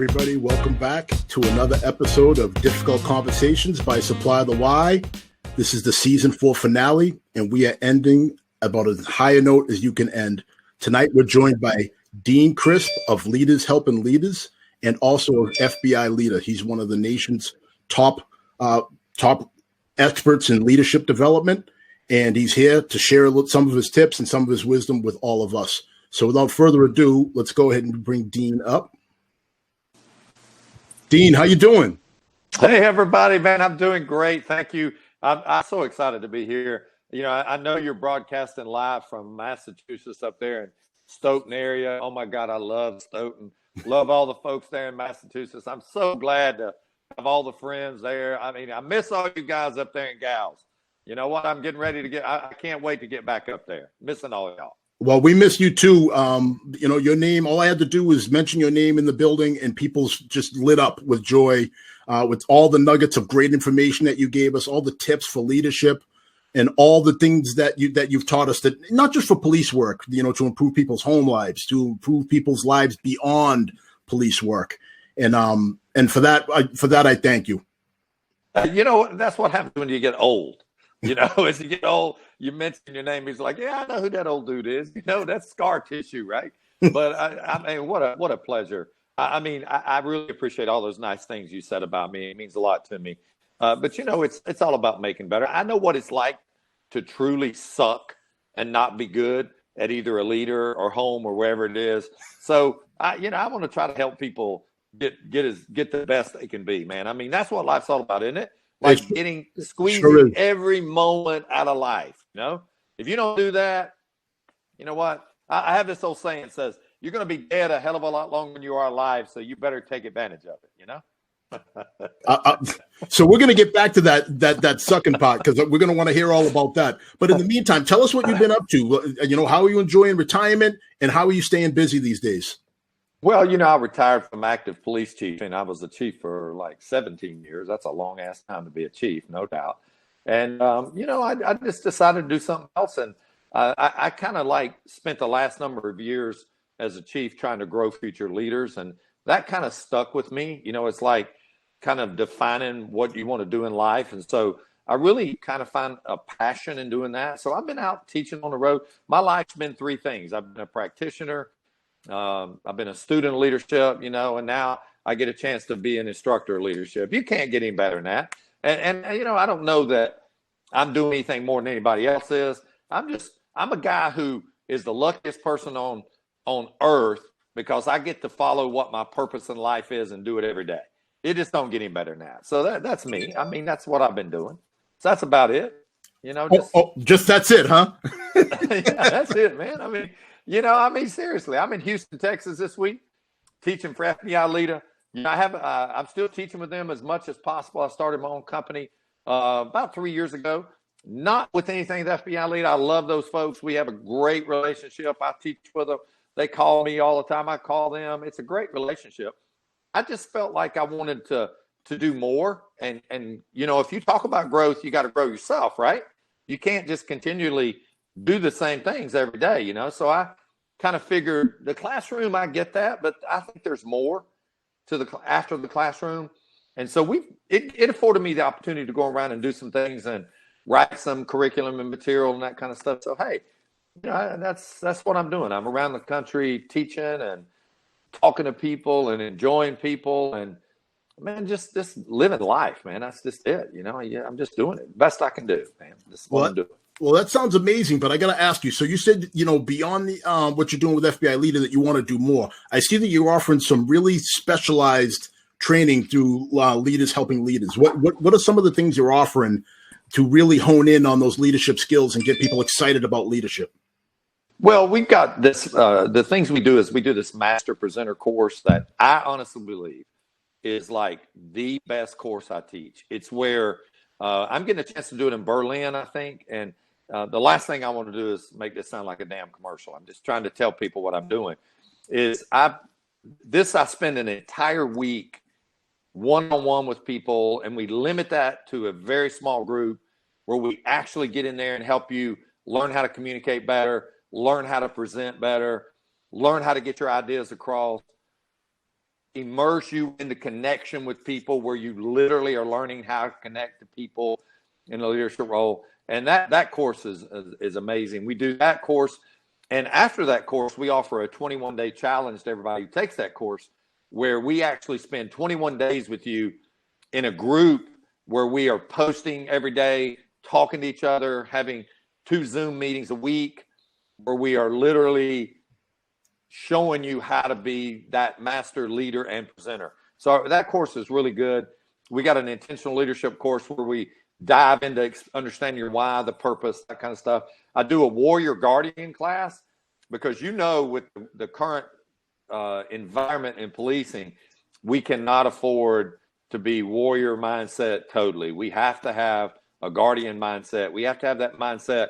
everybody. Welcome back to another episode of Difficult Conversations by Supply the Why. This is the season 4 finale, and we are ending about as high a note as you can end. Tonight, we're joined by Dean Crisp of Leaders Helping Leaders, and also an FBI leader. He's one of the nation's top experts in leadership development, and he's here to share some of his tips and some of his wisdom with all of us. So without further ado, let's go ahead and bring Dean up. Dean, how you doing? Hey, everybody, man, I'm doing great. Thank you. I'm so excited to be here. You know, I know you're broadcasting live from Massachusetts up there in Stoughton area. Oh, my God, I love Stoughton. Love all the folks there in Massachusetts. I'm so glad to have all the friends there. I mean, I miss all you guys up there and gals. You know what? I'm getting ready to I can't wait to get back up there. Missing all y'all. Well, we miss you too. Your name, all I had to do was mention your name in the building and people just lit up with joy, with all the nuggets of great information that you gave us, all the tips for leadership and all the things that you've taught us, that not just for police work, to improve people's home lives, to improve people's lives beyond police work. And for that, I thank you. That's what happens when you get old. As you get old, you mention your name. He's like, yeah, I know who that old dude is. That's scar tissue, right? But I mean, what a pleasure. I really appreciate all those nice things you said about me. It means a lot to me. But it's all about making better. I know what it's like to truly suck and not be good at either a leader or home or wherever it is. So I want to try to help people get the best they can be, man. I mean, that's what life's all about, isn't it? Like squeezing every moment out of life. If you don't do that, you know what? I have this old saying that says, you're going to be dead a hell of a lot longer than you are alive. So you better take advantage of it, So we're going to get back to that sucking part, because we're going to want to hear all about that. But in the meantime, tell us what you've been up to. How are you enjoying retirement, and how are you staying busy these days? Well, I retired from active police chief, and I was a chief for like 17 years. That's a long ass time to be a chief, no doubt. And, I just decided to do something else. And I kind of spent the last number of years as a chief trying to grow future leaders. And that kind of stuck with me. It's like kind of defining what you want to do in life. And so I really kind of find a passion in doing that. So I've been out teaching on the road. My life's been 3 things. I've been a practitioner. I've been a student of leadership, and now I get a chance to be an instructor of leadership. You can't get any better than that. And I don't know that I'm doing anything more than anybody else is. I'm a guy who is the luckiest person on earth, because I get to follow what my purpose in life is and do it every day. It just don't get any better than that. So that's me. I mean, that's what I've been doing. So that's about it. Just that's it, huh? Yeah, that's it, man. I mean, seriously, I'm in Houston, Texas this week, teaching for FBI Leader. I'm still teaching with them as much as possible. I started my own company about 3 years ago, not with anything with FBI Leader. I love those folks. We have a great relationship. I teach with them. They call me all the time. I call them. It's a great relationship. I just felt like I wanted to do more. And if you talk about growth, you got to grow yourself, right? You can't just continually do the same things every day, So I kind of figured the classroom, I get that, but I think there's more to after the classroom. And so it afforded me the opportunity to go around and do some things and write some curriculum and material and that kind of stuff. So, hey, that's what I'm doing. I'm around the country teaching and talking to people and enjoying people, and man, just living life, man. That's just it. I'm just doing it best I can do, man. This is what I'm doing. Well, that sounds amazing, but I got to ask you. So you said, beyond the what you're doing with FBI Leader, that you want to do more. I see that you're offering some really specialized training through Leaders Helping Leaders. What are some of the things you're offering to really hone in on those leadership skills and get people excited about leadership? Well, we've got this. The things we do is we do this master presenter course that I honestly believe is like the best course I teach. It's where I'm getting a chance to do it in Berlin, I think, and the last thing I want to do is make this sound like a damn commercial. I'm just trying to tell people what I'm doing. I spend an entire week one-on-one with people, and we limit that to a very small group where we actually get in there and help you learn how to communicate better, learn how to present better, learn how to get your ideas across. immerse you in the connection with people where you literally are learning how to connect to people in a leadership role. And that course is amazing. We do that course. And after that course, we offer a 21-day challenge to everybody who takes that course, where we actually spend 21 days with you in a group where we are posting every day, talking to each other, having 2 Zoom meetings a week, where we are literally showing you how to be that master leader and presenter. So that course is really good. We got an intentional leadership course where we dive into understanding your why, the purpose, that kind of stuff. I do a warrior guardian class because, with the current environment in policing, we cannot afford to be warrior mindset totally. We have to have a guardian mindset. We have to have that mindset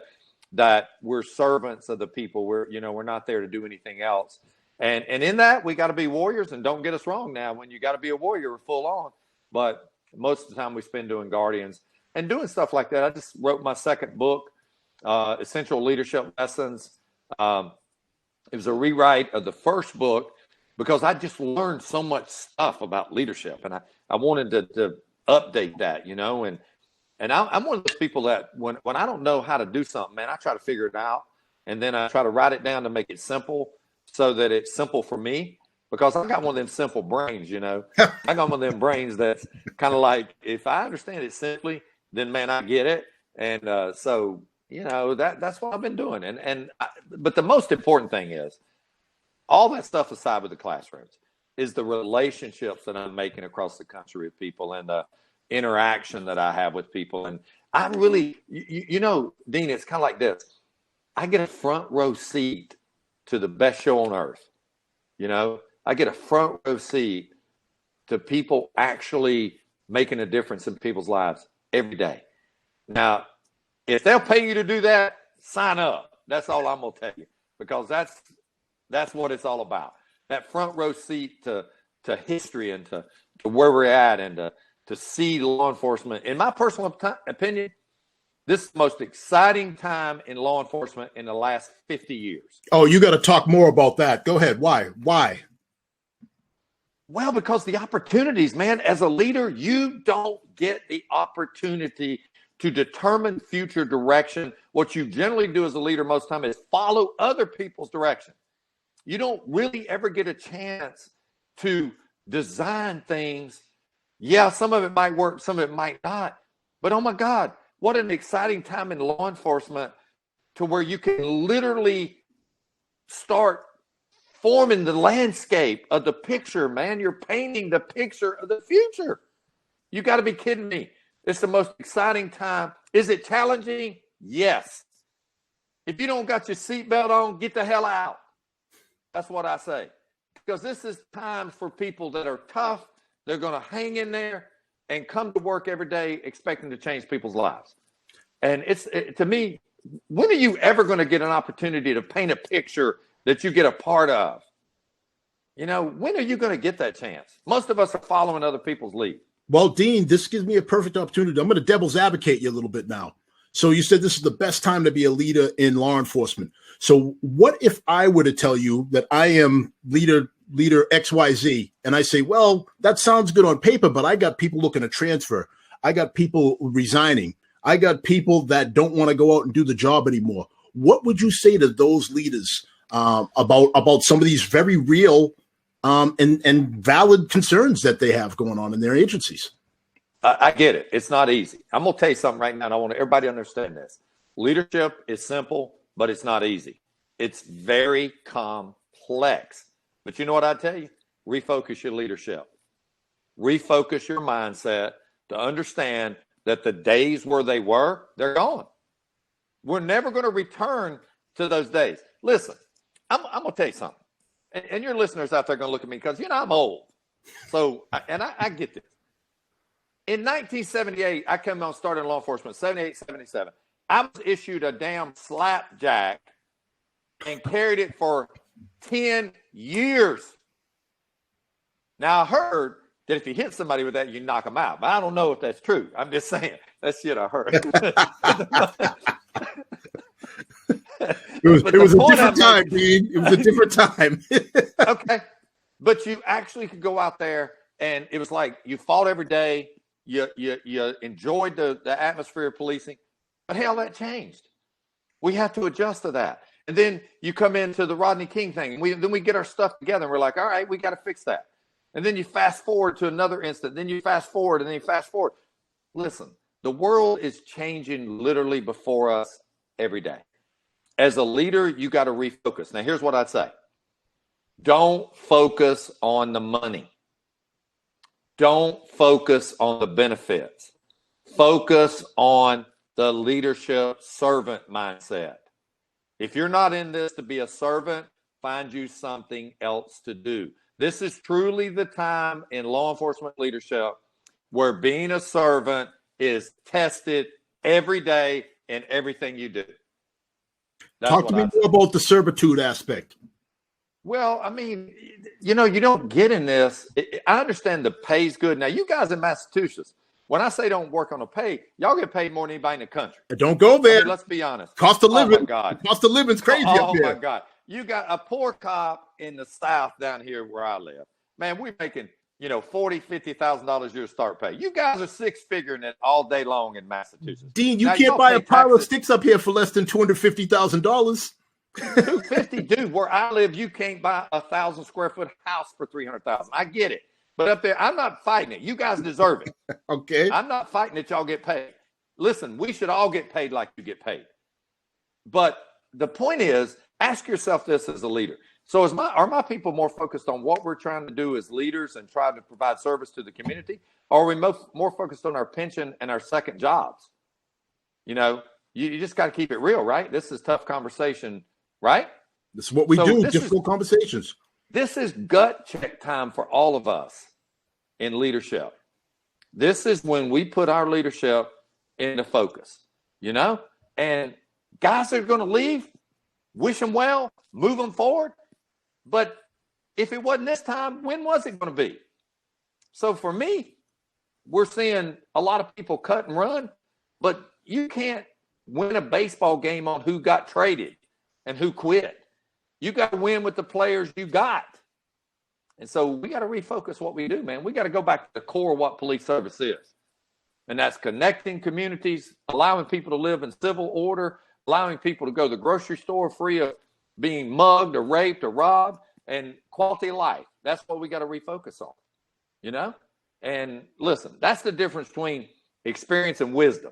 that we're servants of the people. We're not there to do anything else. And in that, we got to be warriors. And don't get us wrong now, when you got to be a warrior, we're full on. But most of the time we spend doing guardians and doing stuff like that. I just wrote my second book, Essential Leadership Lessons. It was a rewrite of the first book because I just learned so much stuff about leadership. And I wanted to update that, And I'm one of those people that when I don't know how to do something, man, I try to figure it out. And then I try to write it down to make it simple so that it's simple for me, because I got one of them simple brains, I got one of them brains that's kind of like, if I understand it simply, then, man, I get it. And so, that's what I've been doing. But the most important thing is, all that stuff aside with the classrooms, is the relationships that I'm making across the country with people and the interaction that I have with people. And I really, Dean, it's kind of like this. I get a front row seat to the best show on earth. I get a front row seat to people actually making a difference in people's lives every day. Now, if they'll pay you to do that, sign up. That's all I'm going to tell you, because that's what it's all about. That front row seat to history and to where we're at, and to see law enforcement. In my personal opinion, this is the most exciting time in law enforcement in the last 50 years. Oh, you got to talk more about that. Go ahead. Why? Well, because the opportunities, man, as a leader, you don't get the opportunity to determine future direction. What you generally do as a leader most of the time is follow other people's direction. You don't really ever get a chance to design things. Yeah, some of it might work, some of it might not. But oh my God, what an exciting time in law enforcement, to where you can literally start forming the landscape of the picture, man. You're painting the picture of the future. You got to be kidding me. It's the most exciting time. Is it challenging? Yes. If you don't got your seatbelt on, get the hell out. That's what I say. Because this is time for people that are tough. They're going to hang in there and come to work every day expecting to change people's lives. And to me, when are you ever going to get an opportunity to paint a picture that you get a part of? When are you going to get that chance? Most of us are following other people's lead. Well, Dean, this gives me a perfect opportunity. I'm going to devil's advocate you a little bit now. So you said this is the best time to be a leader in law enforcement. So what if I were to tell you that I am leader XYZ, and I say, well, that sounds good on paper, but I got people looking to transfer. I got people resigning. I got people that don't want to go out and do the job anymore. What would you say to those leaders about some of these very real and valid concerns that they have going on in their agencies? I get it. It's not easy. I'm going to tell you something right now, and I want everybody to understand this. Leadership is simple, but it's not easy. It's very complex. But you know what I tell you? Refocus your leadership. Refocus your mindset to understand that the days where they were, they're gone. We're never going to return to those days. Listen, I'm going to tell you something. And your listeners out there are going to look at me because, I'm old. So, I get this. In 1978, I came on, started in law enforcement, 78, 77. I was issued a damn slapjack and carried it for 10 years. Now, I heard that if you hit somebody with that, you knock them out. But I don't know if that's true. I'm just saying. That's shit I heard. It was a different time, Dean. It was a different time. Okay. but you actually could go out there and it was like you fought every day. You enjoyed the atmosphere of policing, but hell, that changed. We have to adjust to that. And then you come into the Rodney King thing, and then we get our stuff together, and we're like, all right, we got to fix that. And then you fast forward to another instant, then you fast forward, and then you fast forward. Listen, the world is changing literally before us every day. As a leader, you got to refocus. Now, here's what I'd say. Don't focus on the money. Don't focus on the benefits. Focus on the leadership servant mindset. If you're not in this to be a servant, find you something else to do. This is truly the time in law enforcement leadership where being a servant is tested every day in everything you do. Talk to me more about the servitude aspect. Well, I mean, you don't get in this. I understand the pay's good. Now, you guys in Massachusetts, when I say don't work on the pay, y'all get paid more than anybody in the country. Don't go there. I mean, let's be honest. Cost of living. Oh, my God. Cost of living's crazy up there. Oh, my God. You got a poor cop in the South down here where I live. Man, we're making, $40,000, $50,000 a year start pay. You guys are six-figuring it all day long in Massachusetts. Dean, you can't buy a pile of sticks up here for less than $250,000. $250, dude. Where I live, you can't buy 1,000 square foot house for $300,000. I get it, but up there, I'm not fighting it. You guys deserve it. Okay, I'm not fighting that y'all get paid. Listen, we should all get paid like you get paid. But the point is, ask yourself this as a leader. So, are my people more focused on what we're trying to do as leaders and try to provide service to the community, or are we more focused on our pension and our second jobs? You just got to keep it real, right? This is tough conversation. Right? This is what we do, difficult conversations. This is gut check time for all of us in leadership. This is when we put our leadership into focus, and guys that are going to leave, wish them well, move them forward. But if it wasn't this time, when was it going to be? So for me, we're seeing a lot of people cut and run, but you can't win a baseball game on who got traded and who quit. You got to win with the players you got. And so we got to refocus what we do, man. We got to go back to the core of what police service is. And that's connecting communities, allowing people to live in civil order, allowing people to go to the grocery store free of being mugged or raped or robbed, and quality of life. That's what we got to refocus on, And listen, that's the difference between experience and wisdom.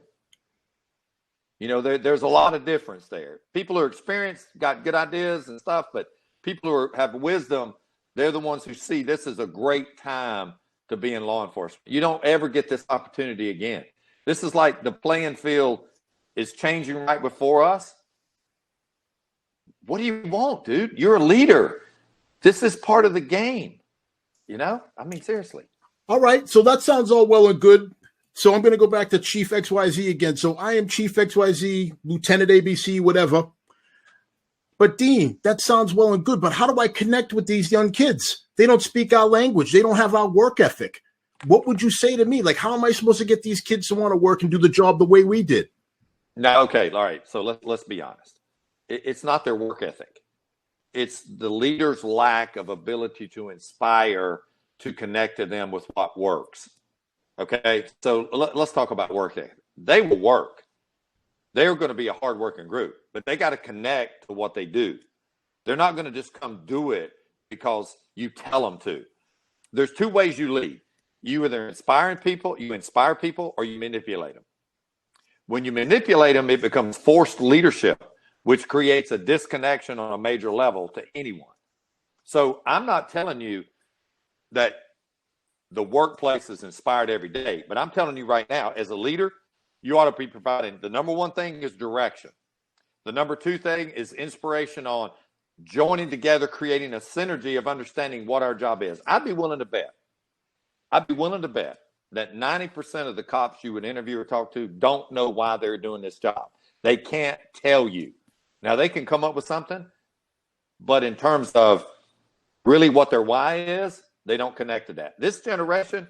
There's a lot of difference there. People who are experienced got good ideas and stuff, but people who have wisdom, they're the ones who see this is a great time to be in law enforcement. You don't ever get this opportunity again. This is like the playing field is changing right before us. What do you want, dude? You're a leader. This is part of the game. Seriously. All right. So that sounds all well and good. So I'm going to go back to Chief XYZ again. So I am Chief XYZ, Lieutenant ABC, whatever. But Dean, that sounds well and good. But how do I connect with these young kids? They don't speak our language. They don't have our work ethic. What would you say to me? Like, how am I supposed to get these kids to want to work and do the job the way we did? No, okay. All right. So let's be honest. It's not their work ethic. It's the leader's lack of ability to inspire, to connect to them with what works. Okay, so let's talk about work ethic. They will work. They're going to be a hardworking group, but they got to connect to what they do. They're not going to just come do it because you tell them to. There's two ways you lead. You either inspire people, or you manipulate them. When you manipulate them, it becomes forced leadership, which creates a disconnection on a major level to anyone. So I'm not telling you that the workplace is inspired every day, but I'm telling you right now, as a leader, you ought to be providing. The number one thing is direction. The number two thing is inspiration on joining together, creating a synergy of understanding what our job is. I'd be willing to bet that 90% of the cops you would interview or talk to don't know why they're doing this job. They can't tell you. Now, they can come up with something, but in terms of really what their why is, they don't connect to that. This generation,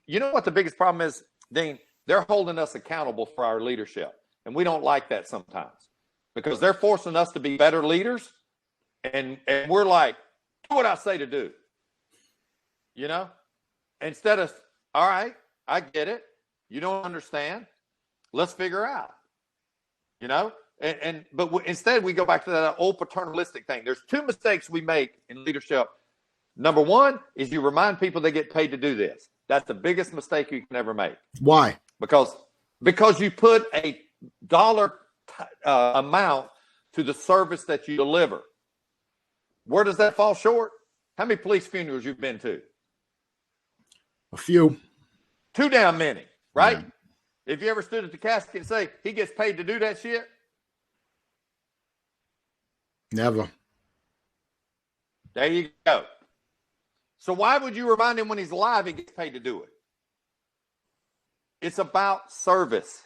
you know what the biggest problem is, Dean? They're holding us accountable for our leadership. And we don't like that sometimes because they're forcing us to be better leaders. And we're like, do what I say to do. instead of, all right, I get it. You don't understand. Let's figure out, but instead we go back to that old paternalistic thing. There's two mistakes we make in leadership. Number one is you remind people they get paid to do this. That's the biggest mistake you can ever make. Why? Because you put a dollar amount to the service that you deliver. Where does that fall short? How many police funerals you've been to? A few. Too damn many, right? Yeah. If you ever stood at the casket and say, he gets paid to do that shit? Never. There you go. So why would you remind him when he's alive he gets paid to do it? It's about service.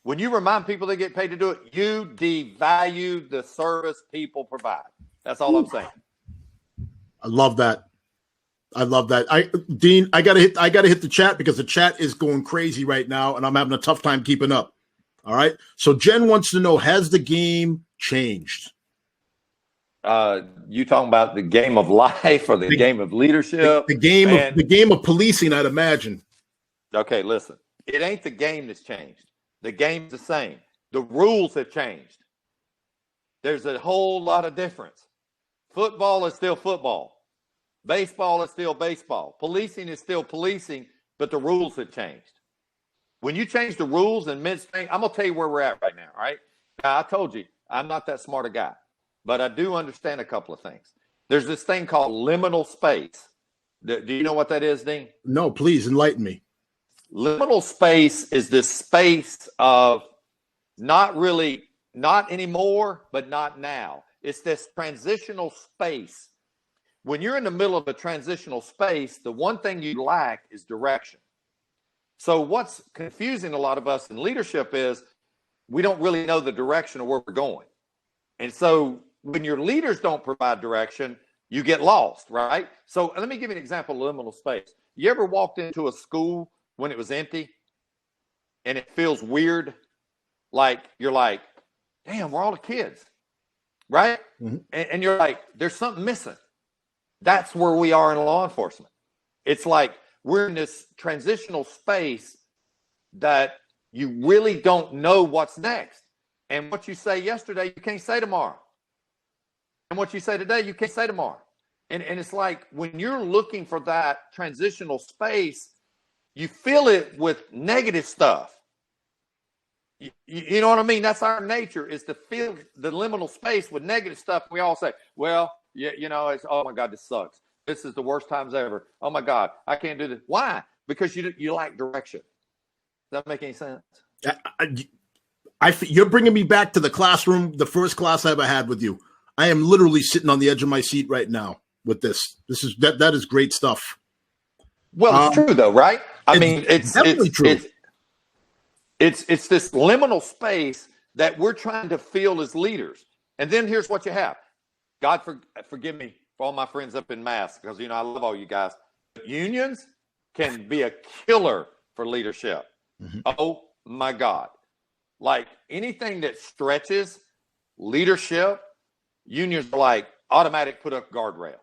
When you remind people they get paid to do it, you devalue the service people provide. That's all I'm saying. I love that. Dean, I gotta hit the chat because the chat is going crazy right now, and I'm having a tough time keeping up. All right. So Jen wants to know: has the game changed? You talking about the game of life or the game of leadership? The game of policing, I'd imagine. Okay, listen. It ain't the game that's changed. The game's the same. The rules have changed. There's a whole lot of difference. Football is still football. Baseball is still baseball. Policing is still policing, but the rules have changed. When you change the rules in midstream, I'm going to tell you where we're at right now, all right? Now, I told you, I'm not that smart a guy, but I do understand a couple of things. There's this thing called liminal space. Do you know what that is, Dean? No, please enlighten me. Liminal space is this space of not anymore, but not now. It's this transitional space. When you're in the middle of a transitional space, the one thing you lack is direction. So what's confusing a lot of us in leadership is we don't really know the direction of where we're going. And so when your leaders don't provide direction, you get lost, right? So let me give you an example of liminal space. You ever walked into a school when it was empty and it feels weird? Like you're like, damn, where are all the kids? Right? Mm-hmm. And you're like, there's something missing. That's where we are in law enforcement. It's like we're in this transitional space that you really don't know what's next. And what you say yesterday, you can't say tomorrow. And what you say today, you can't say tomorrow. And it's like when you're looking for that transitional space, you fill it with negative stuff. You know what I mean? That's our nature, is to fill the liminal space with negative stuff. We all say, well, it's, oh my God, this sucks. This is the worst times ever. Oh my God, I can't do this. Why? Because you lack direction. Does that make any sense? You're bringing me back to the classroom, the first class I ever had with you. I am literally sitting on the edge of my seat right now with this. That is great stuff. Well, it's true though, right? It's true. It's this liminal space that we're trying to fill as leaders. And then here's what you have. God forgive me for all my friends up in Mass, because I love all you guys. Unions can be a killer for leadership. Mm-hmm. Oh my God. Like anything that stretches leadership, unions are like automatic put up guardrails.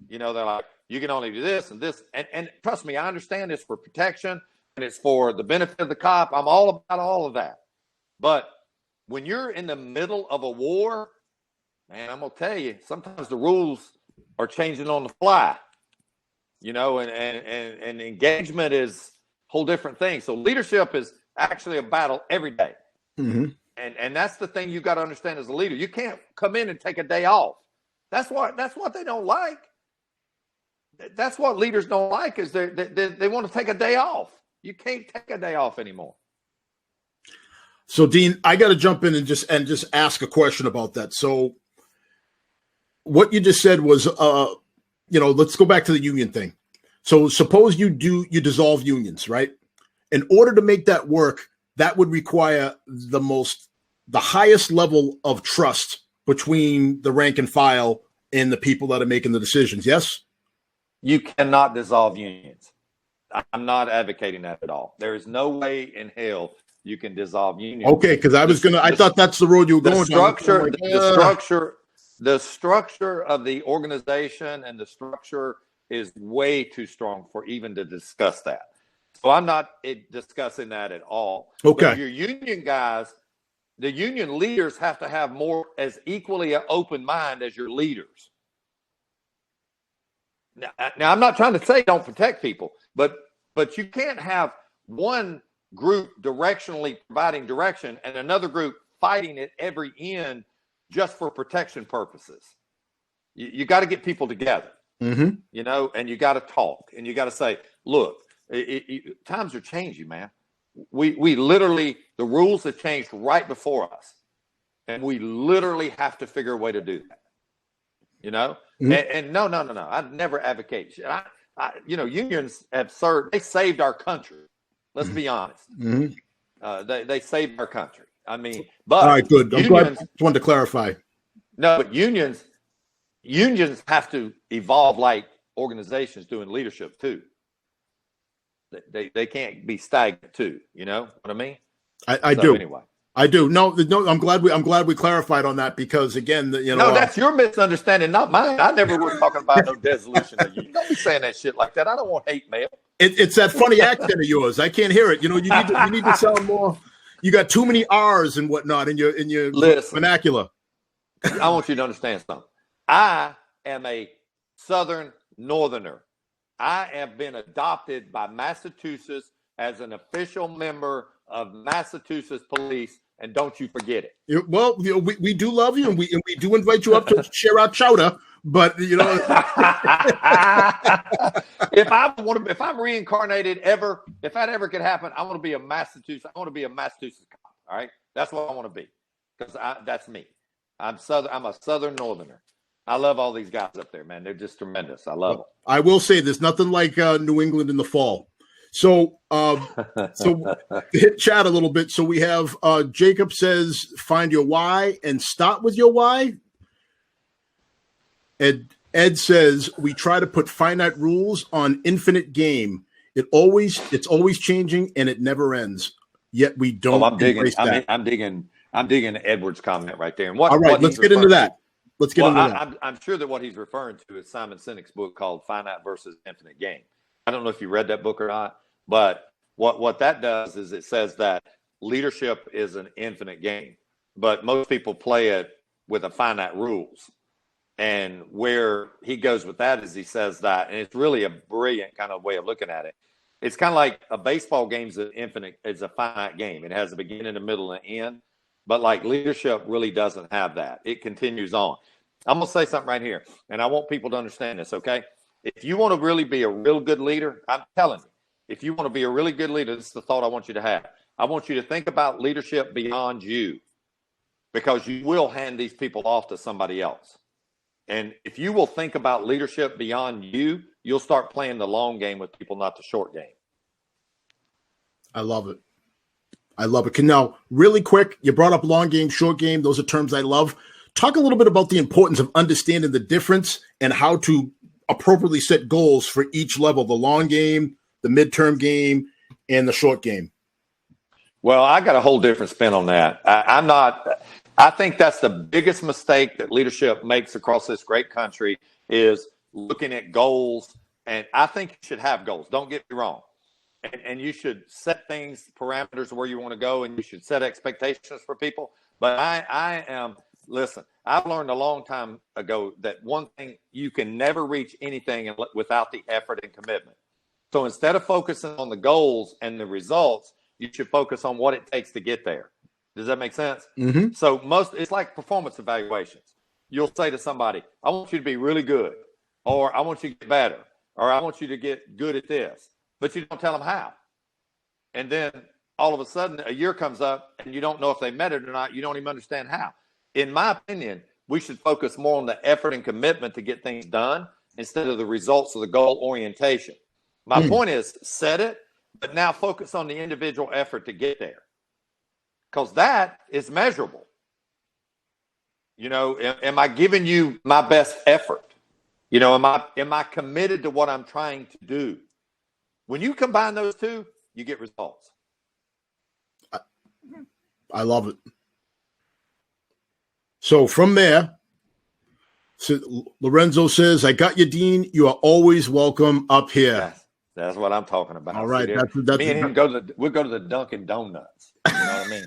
They're like, you can only do this and this. And trust me, I understand it's for protection and it's for the benefit of the cop. I'm all about all of that. But when you're in the middle of a war, man, I'm going to tell you, sometimes the rules are changing on the fly, and engagement is a whole different thing. So leadership is actually a battle every day. Mm-hmm. And that's the thing you got to understand as a leader. You can't come in and take a day off. That's what they don't like. That's what leaders don't like, is they want to take a day off. You can't take a day off anymore. So Dean, I got to jump in and just ask a question about that. So what you just said was, let's go back to the union thing. So suppose you dissolve unions, right? In order to make that work, that would require the highest level of trust between the rank and file and the people that are making the decisions. Yes? You cannot dissolve unions. I'm not advocating that at all. There is no way in hell you can dissolve unions. Okay, because I thought that's the road you were going down. The structure of the organization and the structure is way too strong for even to discuss that. So I'm not discussing that at all. Okay. But your union guys, the union leaders have to have more as equally an open mind as your leaders. Now I'm not trying to say don't protect people, but you can't have one group directionally providing direction and another group fighting at every end just for protection purposes. You got to get people together, Mm-hmm. and you got to talk, and you got to say, look, times are changing, man. We literally, the rules have changed right before us, and we literally have to figure a way to do that. Mm-hmm. And no, I'd never advocate. Unions have served. They saved our country. Let's be honest. Mm-hmm. They saved our country. I mean, but all right, good. I'm glad. Just wanted to clarify. No, but unions have to evolve like organizations doing leadership too. They can't be stagnant too. You know what I mean? I do. Anyway. I do. No. I'm glad we clarified on that because again, No, that's your misunderstanding, not mine. I never was talking about no dissolution of you. Don't be saying that shit like that. I don't want hate mail. It's that funny accent of yours. I can't hear it. You need to sound more. You got too many R's and whatnot in your vernacular. I want you to understand something. I am a Southern Northerner. I have been adopted by Massachusetts as an official member of Massachusetts Police, and don't you forget it. Well, we do love you, and we do invite you up to share our chowder. But if I'm reincarnated if that ever could happen, I want to be a Massachusetts. I want to be a Massachusetts cop. All right, that's what I want to be because that's me. I'm Southern. I'm a Southern Northerner. I love all these guys up there, man. They're just tremendous. I love them. I will say there's nothing like New England in the fall. So hit chat a little bit. So we have Jacob says, find your why and start with your why. Ed says, we try to put finite rules on infinite game. It's always changing and it never ends. Yet we don't. I'm digging. I'm digging Edward's comment right there. And all right, let's get into that. I'm sure that what he's referring to is Simon Sinek's book called Finite versus Infinite Game. I don't know if you read that book or not, but what that does is it says that leadership is an infinite game, but most people play it with a finite rules. And where he goes with that is he says that, and it's really a brilliant kind of way of looking at it. It's kind of like a baseball game is a finite game. It has a beginning, a middle, and an end. But like leadership really doesn't have that. It continues on. I'm going to say something right here, and I want people to understand this, okay? If you want to really be a real good leader, I'm telling you, if you want to be a really good leader, this is the thought I want you to have. I want you to think about leadership beyond you because you will hand these people off to somebody else. And if you will think about leadership beyond you, you'll start playing the long game with people, not the short game. I love it. Now, really quick, you brought up long game, short game. Those are terms I love. Talk a little bit about the importance of understanding the difference and how to appropriately set goals for each level, the long game, the midterm game, and the short game. Well, I got a whole different spin on that. I think that's the biggest mistake that leadership makes across this great country is looking at goals. And I think you should have goals. Don't get me wrong. And you should set things, parameters where you want to go, and you should set expectations for people. But listen, I've learned a long time ago that one thing, you can never reach anything without the effort and commitment. So instead of focusing on the goals and the results, you should focus on what it takes to get there. Does that make sense? Mm-hmm. So it's like performance evaluations. You'll say to somebody, I want you to be really good, or I want you to get better, or I want you to get good at this. But you don't tell them how. And then all of a sudden a year comes up and you don't know if they met it or not. You don't even understand how. In my opinion, we should focus more on the effort and commitment to get things done instead of the results of the goal orientation. My point is set it, but now focus on the individual effort to get there. Because that is measurable. Am I giving you my best effort? Am I committed to what I'm trying to do? When you combine those two, you get results. I love it. So from there, So Lorenzo says, "I got you, Dean. You are always welcome up here." That's what I'm talking about. All right, Me and him we'll go to the Dunkin' Donuts. You know what I mean?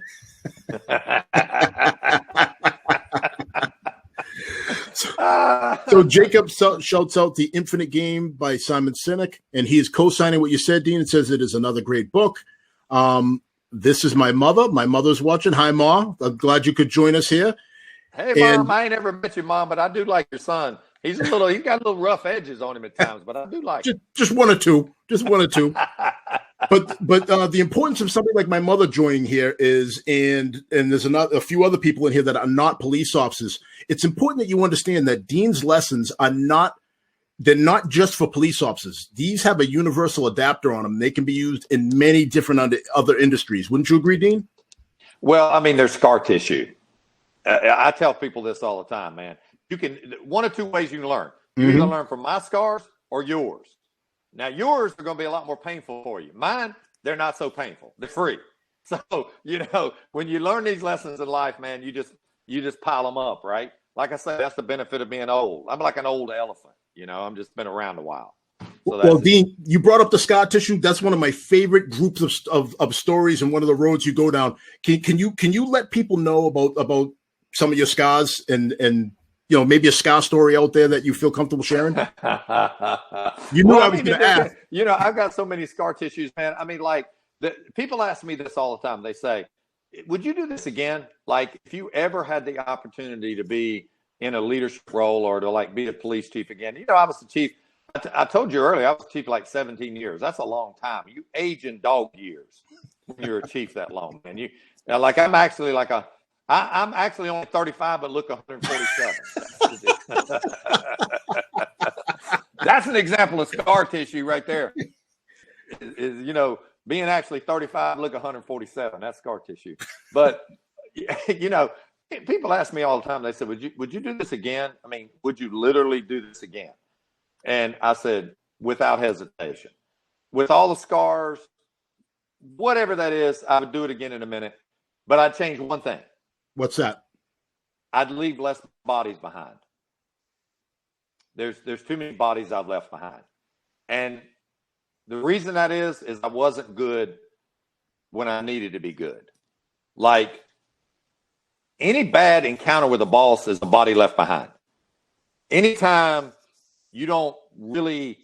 So Jacob shouts out The Infinite Game by Simon Sinek, and he is co-signing what you said, Dean. It says it is another great book. This is my mother. My mother's watching. Hi, Ma. I'm glad you could join us here. Hey, Mom. I ain't ever met your mom, but I do like your son. He's got little rough edges on him at times, but I do like just one or two. But the importance of somebody like my mother joining here is, and there's a few other people in here that are not police officers. It's important that you understand that Dean's lessons they're not just for police officers. These have a universal adapter on them. They can be used in many different other industries. Wouldn't you agree, Dean? Well, I mean, there's scar tissue. I tell people this all the time, man. You can one or two ways you can learn. You either learn from my scars or yours. Now, yours are going to be a lot more painful for you. Mine, they're not so painful. They're free. So, when you learn these lessons in life, man, you just pile them up, right? Like I said, that's the benefit of being old. I'm like an old elephant. I'm just been around a while. So Dean, you brought up the scar tissue. That's one of my favorite groups of stories and one of the roads you go down. Can you let people know about some of your scars and maybe a scar story out there that you feel comfortable sharing? I was going to ask. I've got so many scar tissues, man. I mean, like people ask me this all the time. They say, would you do this again? Like if you ever had the opportunity to be in a leadership role or to be a police chief again, I was the chief. I told you earlier, I was chief like 17 years. That's a long time. You age in dog years when you're a chief that long, man. I'm actually I'm actually only 35, but look 147. That's an example of scar tissue right there. Is being actually 35, look 147. That's scar tissue. But people ask me all the time. They said, "Would you do this again? I mean, would you literally do this again?" And I said, without hesitation, with all the scars, whatever that is, I would do it again in a minute. But I'd change one thing. What's that? I'd leave less bodies behind. There's too many bodies I've left behind. And the reason that is I wasn't good when I needed to be good. Like any bad encounter with a boss is a body left behind. Anytime you don't really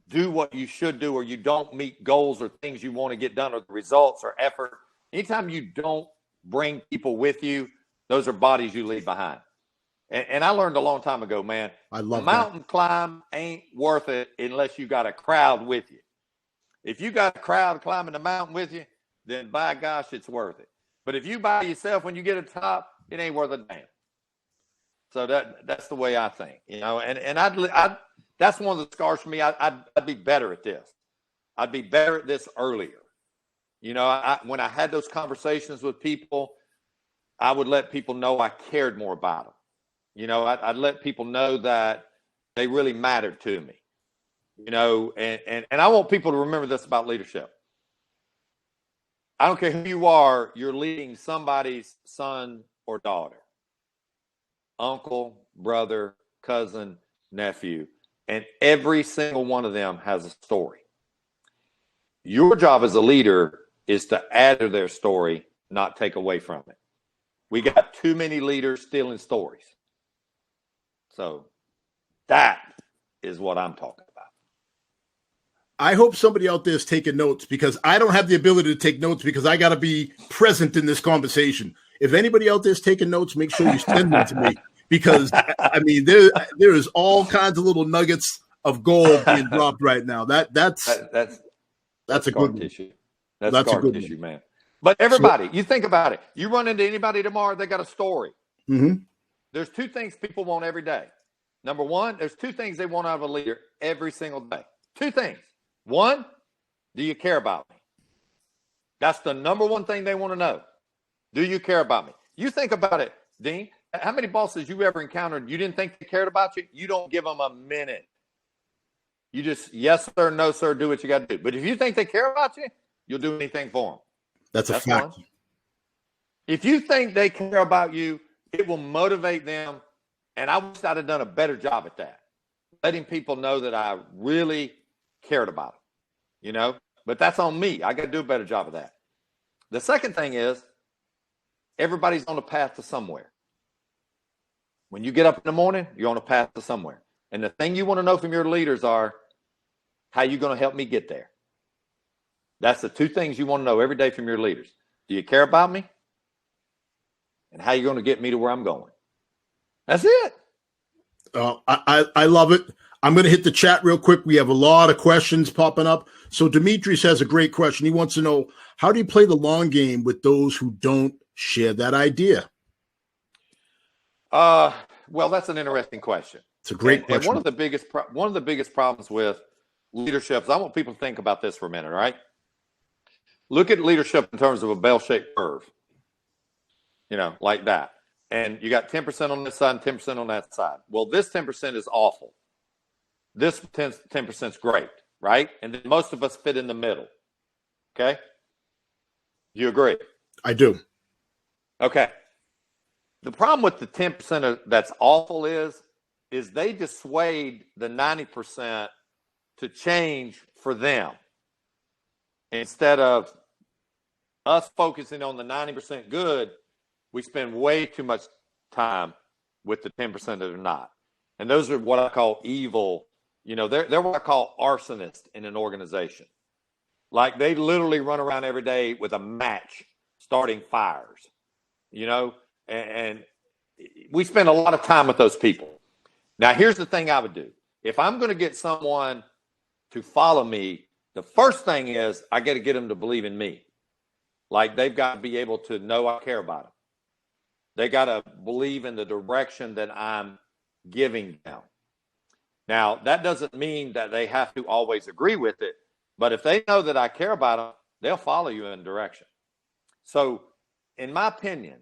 do what you should do, or you don't meet goals or things you want to get done, or the results or effort, anytime you don't bring people with you, those are bodies you leave behind. And I learned a long time ago, man, I love mountain climb ain't worth it unless you got a crowd with you. If you got a crowd climbing the mountain with you, then by gosh, it's worth it. But if you by yourself, when you get to the top, it ain't worth a damn. So that's the way I think, and I'd that's one of the scars for me. I'd be better at this. I'd be better at this earlier. When I had those conversations with people, I would let people know I cared more about them. I'd let people know that they really mattered to me. And I want people to remember this about leadership. I don't care who you are, you're leading somebody's son or daughter, uncle, brother, cousin, nephew, and every single one of them has a story. Your job as a leader is to add to their story, not take away from it. We got too many leaders stealing stories. So that is what I'm talking about. I hope somebody out there is taking notes, because I don't have the ability to take notes because I got to be present in this conversation. If anybody out there is taking notes, make sure you send them to me, because I mean, there is all kinds of little nuggets of gold being dropped right now. That's a good one. Tissue. That's scar tissue, man. But everybody, you think about it. You run into anybody tomorrow, they got a story. Mm-hmm. There's two things people want every day. Number one, there's two things they want out of a leader every single day. Two things. One, do you care about me? That's the number one thing they want to know. Do you care about me? You think about it, Dean. How many bosses you ever encountered you didn't think they cared about you? You don't give them a minute. You just, yes, sir, no, sir, do what you got to do. But if you think they care about you, you'll do anything for them. That's a fact. One. If you think they care about you, it will motivate them And I wish I'd have done a better job at that, letting people know that I really cared about them, you know. But that's on me. I got to do a better job of that. The second thing is everybody's on a path to somewhere. When you get up in the morning, you're on a path to somewhere. And the thing you want to know from your leaders are, how are you going to help me get there? That's the two things you want to know every day from your leaders. Do you care about me? And how are you going to get me to where I'm going? That's it. I love it. I'm going to hit the chat real quick. We have a lot of questions popping up. So Demetrius has a great question. He wants to know, how do you play the long game with those who don't share that idea? Well, that's an interesting question. It's a great question. And one of the biggest problems with leadership is, I want people to think about this for a minute, all right? Look at leadership in terms of a bell-shaped curve, you know, like that. And you got 10% on this side and 10% on that side. Well, this 10% is awful. This 10% is great, right? And then most of us fit in the middle. Okay? You agree? I do. Okay. The problem with the 10% that's awful is they dissuade the 90% to change for them, instead of us focusing on the 90% good. We spend way too much time with the 10% that are not. And those are what I call evil. You know, they're what I call arsonists in an organization. Like, they literally run around every day with a match starting fires, you know, and we spend a lot of time with those people. Now, here's the thing I would do. If I'm going to get someone to follow me, the first thing is I got to get them to believe in me. Like, they've got to be able to know I care about them. They got to believe in the direction that I'm giving them. Now, that doesn't mean that they have to always agree with it, but if they know that I care about them, they'll follow you in direction. So, in my opinion,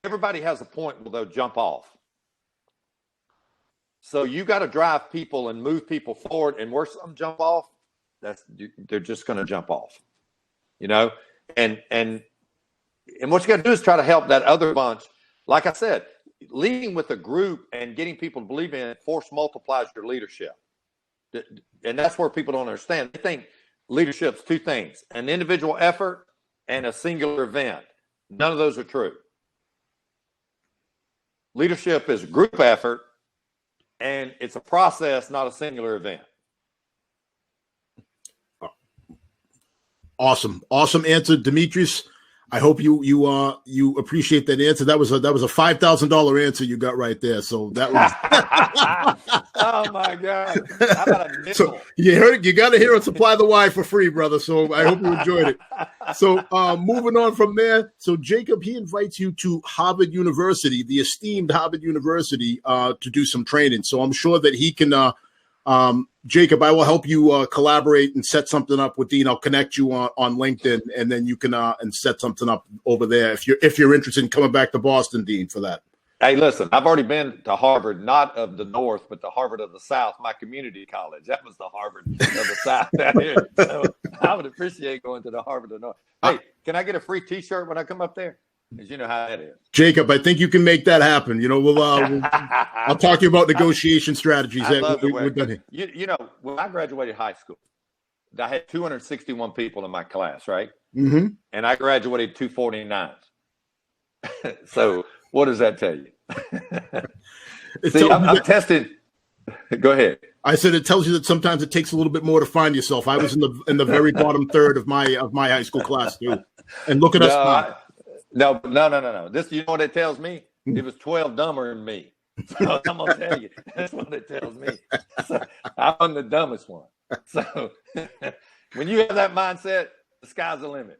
everybody has a point where they'll jump off. So you got to drive people and move people forward, and where some jump off, they're just going to jump off, you know. And what you got to do is try to help that other bunch. Like I said, leading with a group and getting people to believe in it force multiplies your leadership. And that's where people don't understand. They think leadership's two things: an individual effort and a singular event. None of those are true. Leadership is a group effort, and it's a process, not a singular event. Awesome answer, Demetrius. I hope you appreciate that answer. That was a $5,000 answer you got right there. So that was. Oh my God! How about a nickel? So you heard it. You got to hear us supply the Y for free, brother. So I hope you enjoyed it. So moving on from there. So Jacob, he invites you to Harvard University, the esteemed Harvard University, to do some training. So I'm sure that he can. Jacob, I will help you collaborate and set something up with Dean. I'll connect you on LinkedIn, and then you can and set something up over there if you're interested in coming back to Boston, Dean, for that. Hey, listen, I've already been to Harvard, not of the North, but the Harvard of the South, my community college. That was the Harvard of the South down here. So I would appreciate going to the Harvard of the North. Hey, can I get a free T-shirt when I come up there? Because you know how that is. Jacob, I think you can make that happen. You know, I'll talk to you about negotiation strategies. We're done here. You know, when I graduated high school, I had 261 people in my class, right? Mm-hmm. And I graduated 249. So what does that tell you? See, I'm tested. Go ahead. I said it tells you that sometimes it takes a little bit more to find yourself. I was in the very bottom third of my high school class too. And look at us now. No. This, you know what it tells me? It was 12 dumber than me. So I'm gonna tell you, that's what it tells me. So I'm the dumbest one. So when you have that mindset, the sky's the limit.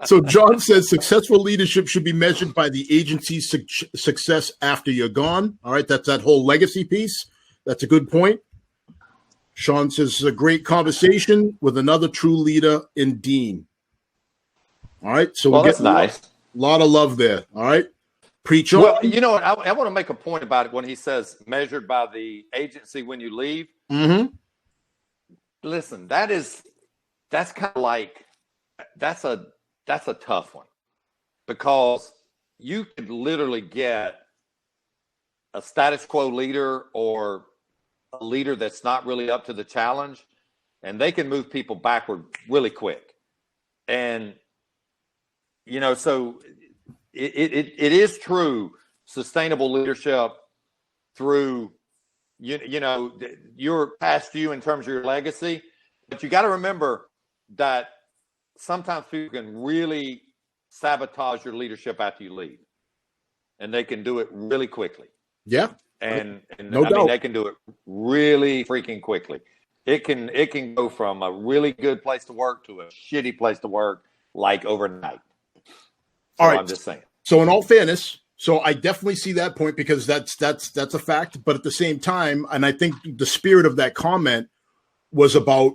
So John says successful leadership should be measured by the agency's success after you're gone. All right, that's that whole legacy piece. That's a good point. Sean says it's a great conversation with another true leader in Dean. All right, so well, that's nice. A lot of love there. All right, preach on. Well, you know what? I want to make a point about it when he says measured by the agency when you leave. Mm-hmm. Listen, that's kind of like that's a tough one, because you could literally get a status quo leader or a leader that's not really up to the challenge, and they can move people backward really quick. And, so it is true, sustainable leadership through, your past you in terms of your legacy. But you got to remember that sometimes people can really sabotage your leadership after you leave, and they can do it really quickly. Yeah. And no I doubt. mean, they can do it really freaking quickly. It can go from a really good place to work to a shitty place to work like overnight. So All right. I'm just saying. So in all fairness, so I definitely see that point, because that's a fact. But at the same time, and I think the spirit of that comment was about,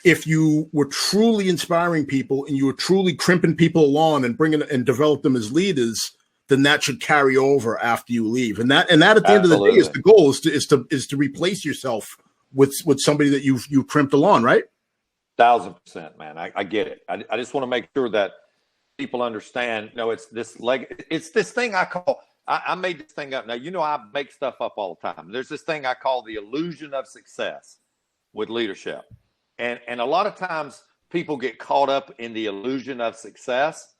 if you were truly inspiring people and you were truly crimping people along and bringing and develop them as leaders, then that should carry over after you leave. And that at the Absolutely. end of the day is the goal, is to replace yourself with somebody that you've crimped along, right? 1,000%, man. I get it. I just want to make sure that people understand. It's this thing I made this thing up. Now, I make stuff up all the time. There's this thing I call the illusion of success with leadership. And a lot of times people get caught up in the illusion of success.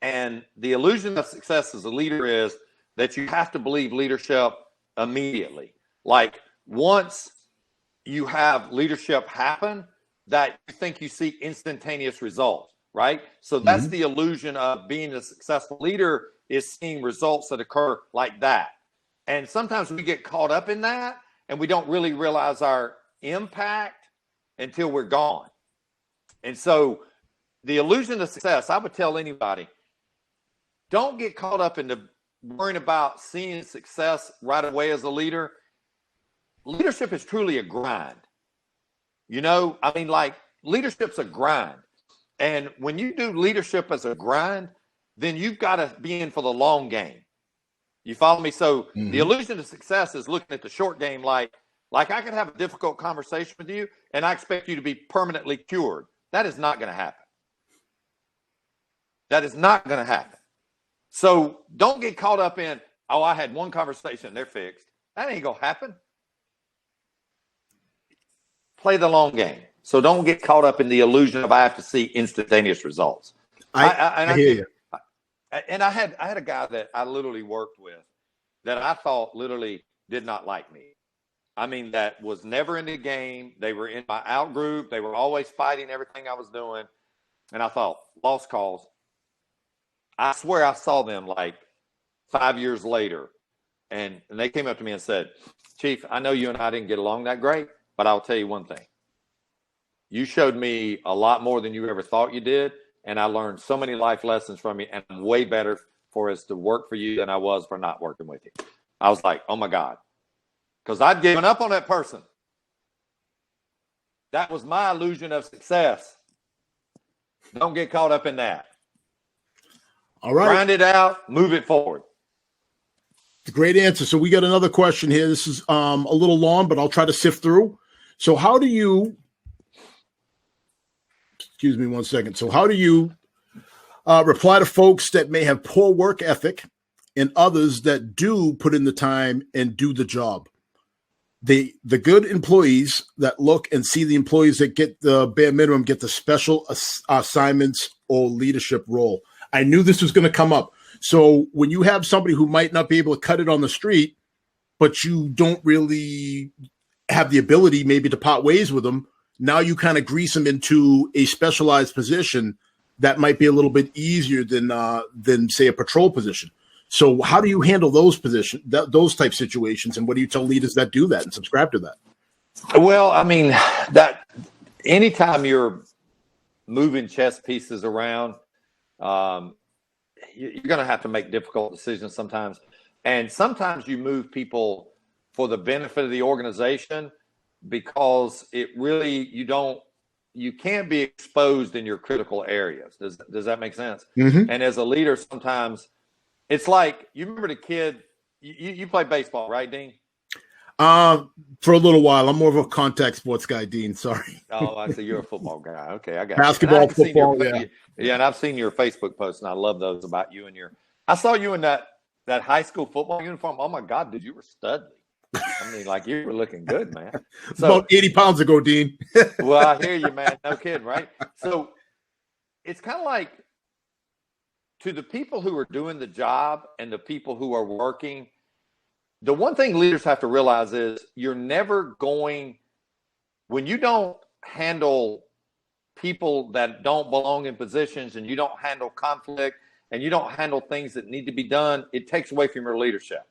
And the illusion of success as a leader is that you have to believe leadership immediately. Like, once you have leadership happen, that you think you see instantaneous results, right? So that's the illusion of being a successful leader, is seeing results that occur like that. And sometimes we get caught up in that, and we don't really realize our impact until we're gone. And so the illusion of success, I would tell anybody, don't get caught up into worrying about seeing success right away as a leader. Leadership is truly a grind. Leadership's a grind. And when you do leadership as a grind, then you've got to be in for the long game. You follow me? So the illusion of success is looking at the short game, like I could have a difficult conversation with you and I expect you to be permanently cured. That is not going to happen. That is not going to happen. So don't get caught up in, I had one conversation, they're fixed. That ain't going to happen. Play the long game. So don't get caught up in the illusion of I have to see instantaneous results. I hear you. And I had a guy that I literally worked with that I thought literally did not like me. I mean, that was never in the game. They were in my out group. They were always fighting everything I was doing. And I thought, lost cause. I swear I saw them like 5 years later. And they came up to me and said, Chief, I know you and I didn't get along that great, but I'll tell you one thing. You showed me a lot more than you ever thought you did. And I learned so many life lessons from you. And I'm way better for us to work for you than I was for not working with you. I was like, oh my God. Because I'd given up on that person. That was my illusion of success. Don't get caught up in that. All right. Grind it out, move it forward. Great answer. So we got another question here. This is a little long, but I'll try to sift through. So how do you, excuse me one second. So how do you reply to folks that may have poor work ethic and others that do put in the time and do the job? The good employees that look and see the employees that get the bare minimum get the special assignments or leadership role. I knew this was going to come up. So when you have somebody who might not be able to cut it on the street, but you don't really have the ability maybe to part ways with them, now you kind of grease them into a specialized position that might be a little bit easier than say a patrol position. So how do you handle those those type situations, and what do you tell leaders that do that and subscribe to that? Well, I mean, that anytime you're moving chess pieces around, you're going to have to make difficult decisions sometimes. And sometimes you move people for the benefit of the organization because it really, you can't be exposed in your critical areas. Does that make sense? Mm-hmm. And as a leader, sometimes it's like, you remember the kid, you play baseball, right, Dean? For a little while. I'm more of a contact sports guy, Dean. Sorry. Oh, I see. You're a football guy. Okay, I got basketball, you. football, yeah, and I've seen your Facebook posts, and I love those about you and your I saw you in that high school football uniform. Oh my God, dude, you were studly. I mean, like you were looking good, man. So, about 80 pounds ago, Dean. well, I hear you, man. No kidding, right? So it's kind of like, to the people who are doing the job and the people who are working, the one thing leaders have to realize is you're never going, when you don't handle people that don't belong in positions and you don't handle conflict and you don't handle things that need to be done, it takes away from your leadership.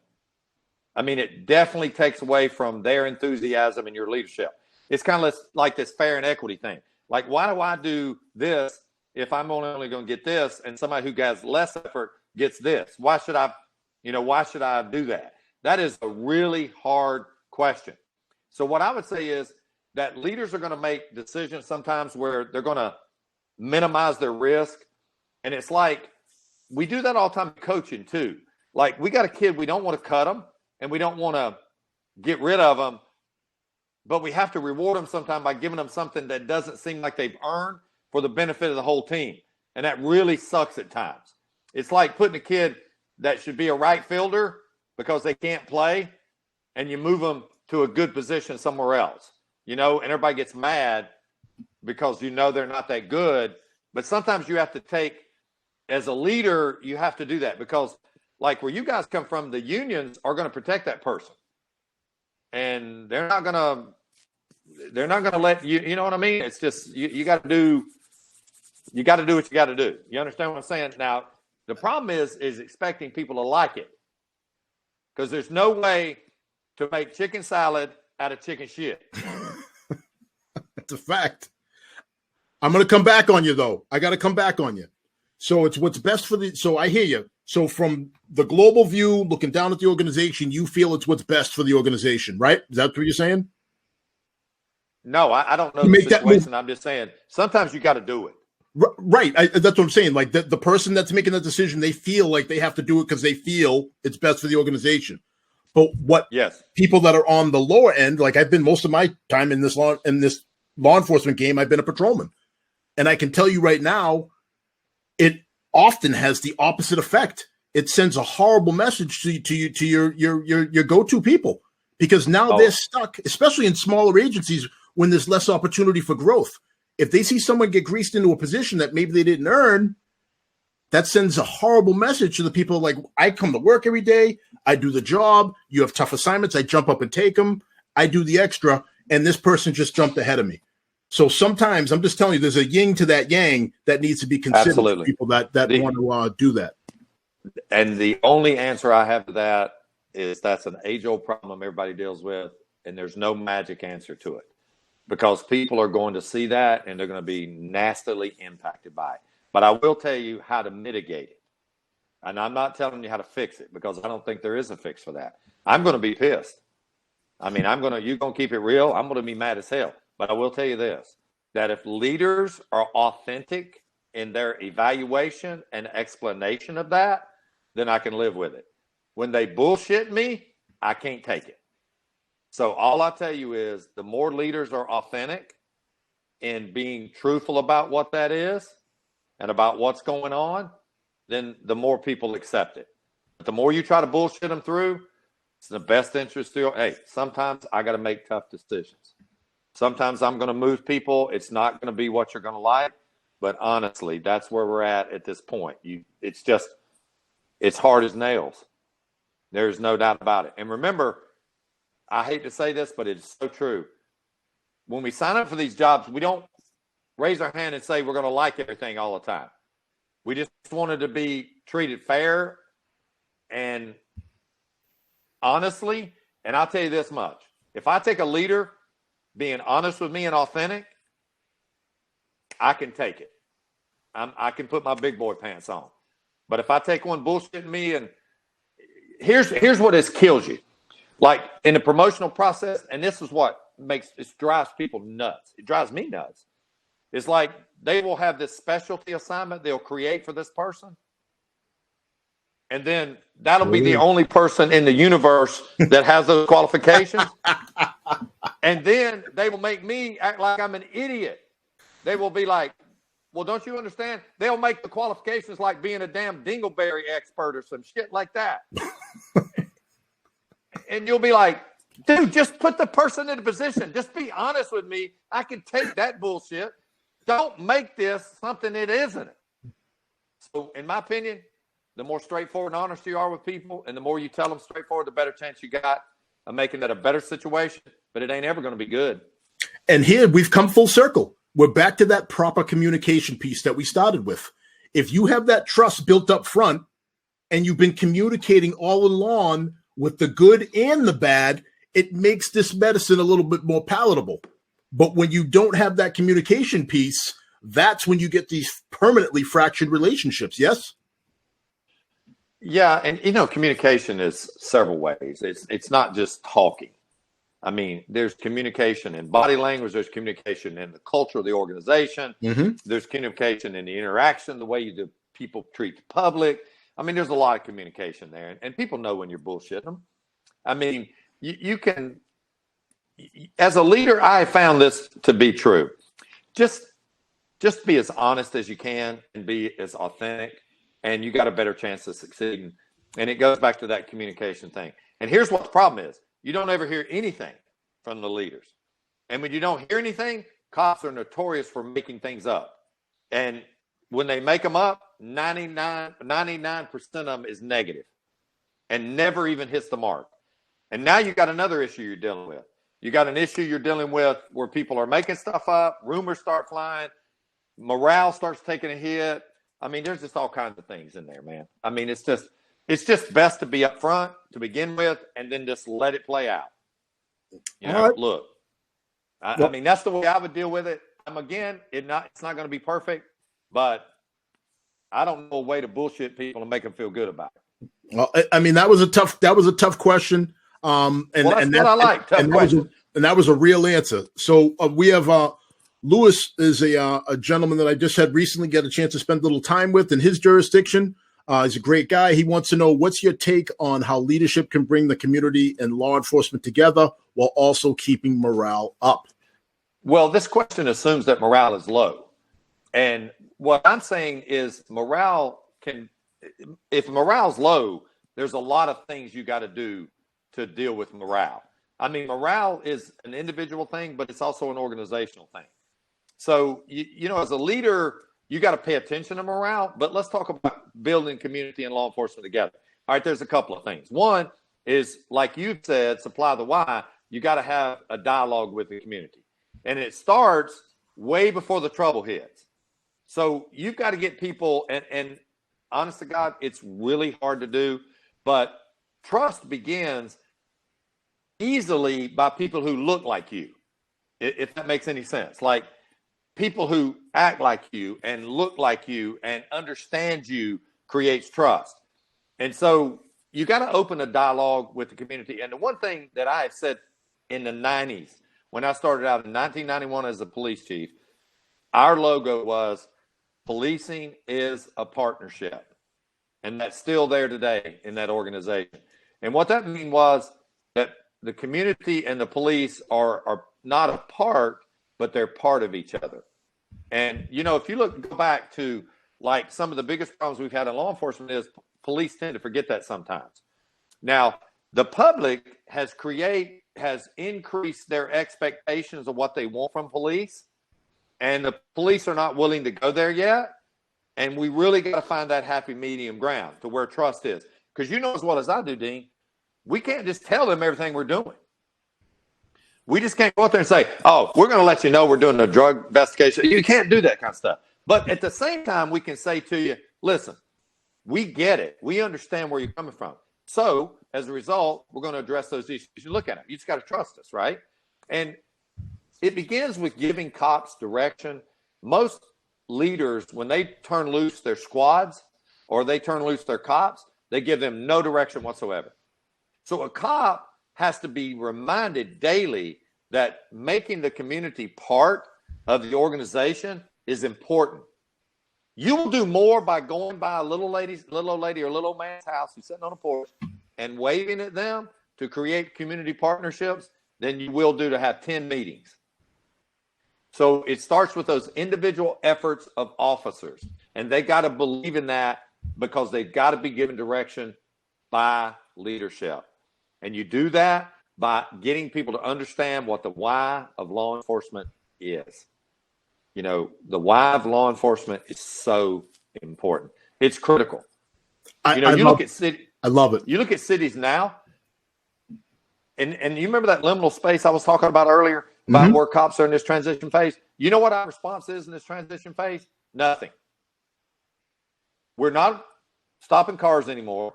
I mean, it definitely takes away from their enthusiasm and your leadership. It's kind of like this fair and equity thing. Like, why do I do this if I'm only going to get this, and somebody who has less effort gets this? Why should I do that? That is a really hard question. So what I would say is that leaders are going to make decisions sometimes where they're going to minimize their risk. And it's like, we do that all the time in coaching too. Like, we got a kid, we don't want to cut them and we don't want to get rid of them, but we have to reward them sometime by giving them something that doesn't seem like they've earned for the benefit of the whole team. And that really sucks at times. It's like putting a kid that should be a right fielder because they can't play, and you move them to a good position somewhere else, and everybody gets mad because they're not that good. But sometimes you have to take, as a leader, you have to do that, because like where you guys come from, the unions are going to protect that person. And they're not going to let you, you know what I mean? It's just, you got to do what you got to do. You understand what I'm saying? Now, the problem is expecting people to like it, because there's no way to make chicken salad out of chicken shit. That's a fact. I'm going to come back on you, though. I got to come back on you. So it's what's best so I hear you. So from the global view, looking down at the organization, you feel it's what's best for the organization, right? Is that what you're saying? No, I don't know the situation. I'm just saying sometimes you got to do it. Right. That's what I'm saying. Like the person that's making that decision, they feel like they have to do it because they feel it's best for the organization. But people that are on the lower end, like I've been most of my time in this law enforcement game, I've been a patrolman. And I can tell you right now, it often has the opposite effect. It sends a horrible message to your go-to people, because now they're stuck, especially in smaller agencies when there's less opportunity for growth. If they see someone get greased into a position that maybe they didn't earn, that sends a horrible message to the people. Like, I come to work every day, I do the job, you have tough assignments, I jump up and take them, I do the extra, and this person just jumped ahead of me. So sometimes, I'm just telling you, there's a yin to that yang that needs to be considered for people that want to do that. And the only answer I have to that is that's an age-old problem everybody deals with, and there's no magic answer to it, because people are going to see that and they're going to be nastily impacted by it. But I will tell you how to mitigate it. And I'm not telling you how to fix it, because I don't think there is a fix for that. I'm going to be pissed. I mean, you're going to keep it real. I'm going to be mad as hell. But I will tell you this, that if leaders are authentic in their evaluation and explanation of that, then I can live with it. When they bullshit me, I can't take it. So all I tell you is, the more leaders are authentic in being truthful about what that is and about what's going on, then the more people accept it. But the more you try to bullshit them through, it's in the best interest of hey, sometimes I got to make tough decisions. Sometimes I'm going to move people. It's not going to be what you're going to like. But honestly, that's where we're at this point. It's hard as nails. There's no doubt about it. And remember, I hate to say this, but it's so true. When we sign up for these jobs, we don't raise our hand and say we're going to like everything all the time. We just wanted to be treated fair and honestly. And I'll tell you this much. If I take a leader being honest with me and authentic, I can take it. I can put my big boy pants on. But if I take one bullshitting me, and here's what kills you. Like in the promotional process, and this is what drives people nuts. It drives me nuts. It's like they will have this specialty assignment they'll create for this person. And then that'll be the only person in the universe that has those qualifications. And then they will make me act like I'm an idiot. They will be like, Well, don't you understand? They'll make the qualifications like being a damn dingleberry expert or some shit like that. And you'll be like, dude, just put the person in a position. Just be honest with me. I can take that bullshit. Don't make this something it isn't. So, in my opinion, the more straightforward and honest you are with people, and the more you tell them straightforward, the better chance you got of making that a better situation. But it ain't ever going to be good. And here we've come full circle. We're back to that proper communication piece that we started with. If you have that trust built up front and you've been communicating all along with the good and the bad, it makes this medicine a little bit more palatable. But when you don't have that communication piece, that's when you get these permanently fractured relationships. Yes? Yeah. And, communication is several ways. It's not just talking. I mean, there's communication in body language. There's communication in the culture of the organization. Mm-hmm. There's communication in the interaction, the way people treat the public. I mean, there's a lot of communication there. And people know when you're bullshitting them. I mean, you can, as a leader, I found this to be true. Just be as honest as you can and be as authentic, and you got a better chance of succeeding. And it goes back to that communication thing. And here's what the problem is. You don't ever hear anything from the leaders. And when you don't hear anything, cops are notorious for making things up. And when they make them up, 99% of them is negative and never even hits the mark. And now you got another issue you're dealing with. You got an issue you're dealing with where people are making stuff up, rumors start flying, morale starts taking a hit. I mean, there's just all kinds of things in there, man. I mean, it's just best to be upfront to begin with, and then just let it play out. Right. Look, I mean, that's the way I would deal with it. Again, it's not going to be perfect, but I don't know a way to bullshit people and make them feel good about it. Well, I mean, that was a tough question. And that's what I like. Tough question. That was a real answer. So we have Lewis is a gentleman that I just had recently get a chance to spend a little time with in his jurisdiction. He's a great guy. He wants to know, what's your take on how leadership can bring the community and law enforcement together while also keeping morale up? Well, this question assumes that morale is low. And what I'm saying is if morale's low, there's a lot of things you got to do to deal with morale. I mean, morale is an individual thing, but it's also an organizational thing. So, as a leader, you got to pay attention to morale, but let's talk about building community and law enforcement together. All right, there's a couple of things. One is, like you said, supply the why. You got to have a dialogue with the community. And it starts way before the trouble hits. So you've got to get people, and honest to God, it's really hard to do, but trust begins easily by people who look like you, if that makes any sense. Like, people who act like you and look like you and understand you creates trust. And so you got to open a dialogue with the community. And the one thing that I had said in the 90s, when I started out in 1991 as a police chief, our logo was, policing is a partnership. And that's still there today in that organization. And what that mean was that the community and the police are not apart, but they're part of each other. And, if you go back to like some of the biggest problems we've had in law enforcement is police tend to forget that sometimes. Now, the public has increased their expectations of what they want from police, and the police are not willing to go there yet. And we really got to find that happy medium ground to where trust is. Because as well as I do, Dean, we can't just tell them everything we're doing. We just can't go out there and say, oh, we're going to let you know we're doing a drug investigation. You can't do that kind of stuff. But at the same time, we can say to you, listen, we get it. We understand where you're coming from. So as a result, we're going to address those issues. You look at it. You just got to trust us, right? And it begins with giving cops direction. Most leaders, when they turn loose their squads or they turn loose their cops, they give them no direction whatsoever. So a cop has to be reminded daily that making the community part of the organization is important. You will do more by going by a little old lady or little old man's house who's sitting on a porch and waving at them to create community partnerships than you will do to have 10 meetings. So it starts with those individual efforts of officers, and they got to believe in that because they've got to be given direction by leadership. And you do that by getting people to understand what the why of law enforcement is. You know, the why of law enforcement is so important. It's critical. I love it. You look at cities now, and you remember that liminal space I was talking about earlier about where cops are in this transition phase? You know what our response is in this transition phase? Nothing. We're not stopping cars anymore.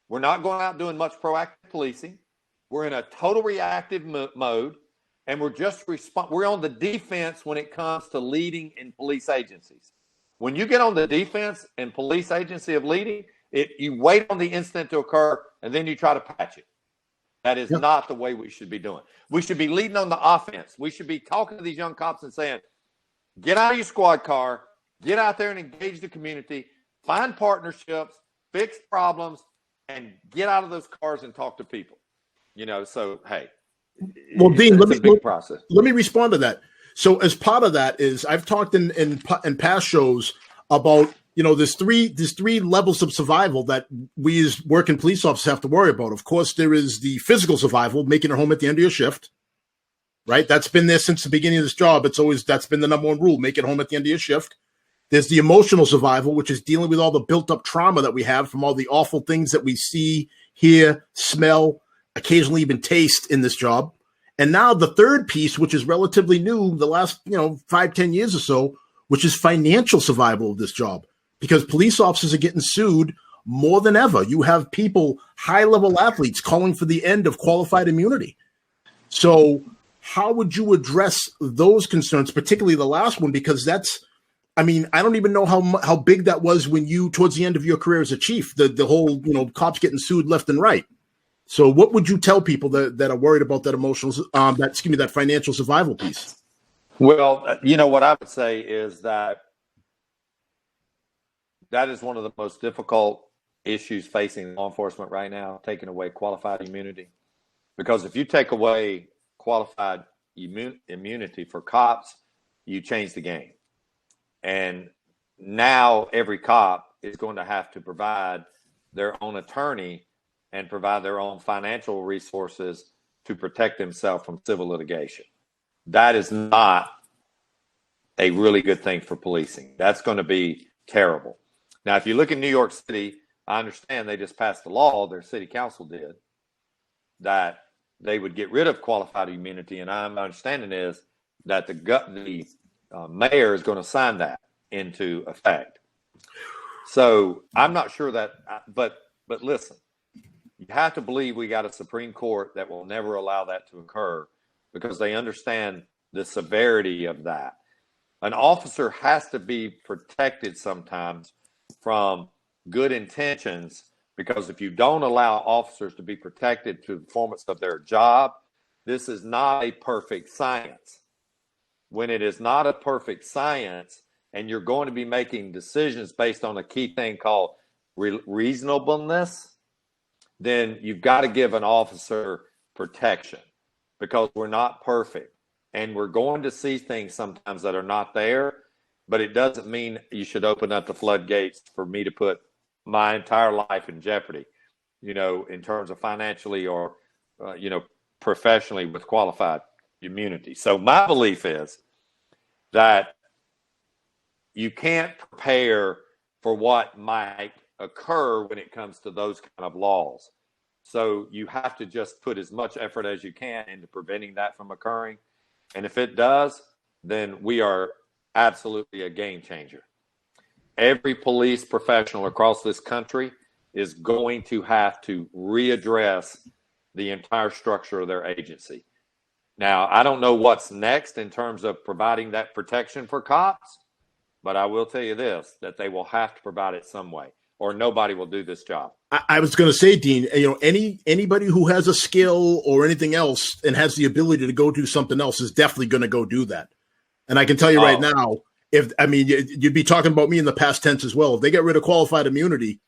We're not going out doing much proactive policing. We're in a total reactive mode, and we're just we're on the defense when it comes to leading in police agencies. When you get on the defense in police agency of leading, you wait on the incident to occur, and then you try to patch it. That is not the way we should be doing. We should be leading on the offense. We should be talking to these young cops and saying, get out of your squad car, get out there and engage the community, find partnerships, fix problems, and get out of those cars and talk to people. You know, so, hey. Well, Dean, let me respond to that. So as part of that is I've talked in past shows about, you know, there's three levels of survival that we as working police officers have to worry about. Of course, there is the physical survival, making it home at the end of your shift, right? That's been there since the beginning of this job. That's been the number one rule, make it home at the end of your shift. There's the emotional survival, which is dealing with all the built up trauma that we have from all the awful things that we see, hear, smell, occasionally even taste in this job. And now the third piece, which is relatively new, the last, 5-10 years or so, which is financial survival of this job, because police officers are getting sued more than ever. You have people, high-level athletes, calling for the end of qualified immunity. So how would you address those concerns, particularly the last one? Because I don't even know how big that was when you, towards the end of your career as a chief, the whole, cops getting sued left and right. So what would you tell people that are worried about that that financial survival piece? Well, what I would say is that is one of the most difficult issues facing law enforcement right now, taking away qualified immunity. Because if you take away qualified immunity for cops, you change the game. And now every cop is going to have to provide their own attorney and provide their own financial resources to protect themselves from civil litigation. That is not a really good thing for policing. That's going to be terrible. Now, if you look at New York City, I understand they just passed a law, their city council did, that they would get rid of qualified immunity. And my understanding is that the mayor is going to sign that into effect. So I'm not sure that, but listen, you have to believe we got a Supreme Court that will never allow that to occur because they understand the severity of that. An officer has to be protected sometimes from good intentions, because if you don't allow officers to be protected to the performance of their job, this is not a perfect science. When it is not a perfect science and you're going to be making decisions based on a key thing called reasonableness, then you've got to give an officer protection, because we're not perfect and we're going to see things sometimes that are not there. But it doesn't mean you should open up the floodgates for me to put my entire life in jeopardy, in terms of financially or, professionally with qualified immunity. So my belief is that you can't prepare for what might occur when it comes to those kind of laws. So you have to just put as much effort as you can into preventing that from occurring. And if it does, then we are absolutely a game changer. Every police professional across this country is going to have to readdress the entire structure of their agency. Now, I don't know what's next in terms of providing that protection for cops, but I will tell you this, that they will have to provide it some way, or nobody will do this job. I was going to say, Dean, anybody who has a skill or anything else and has the ability to go do something else is definitely going to go do that. And I can tell you right now, you'd be talking about me in the past tense as well. If they get rid of qualified immunity,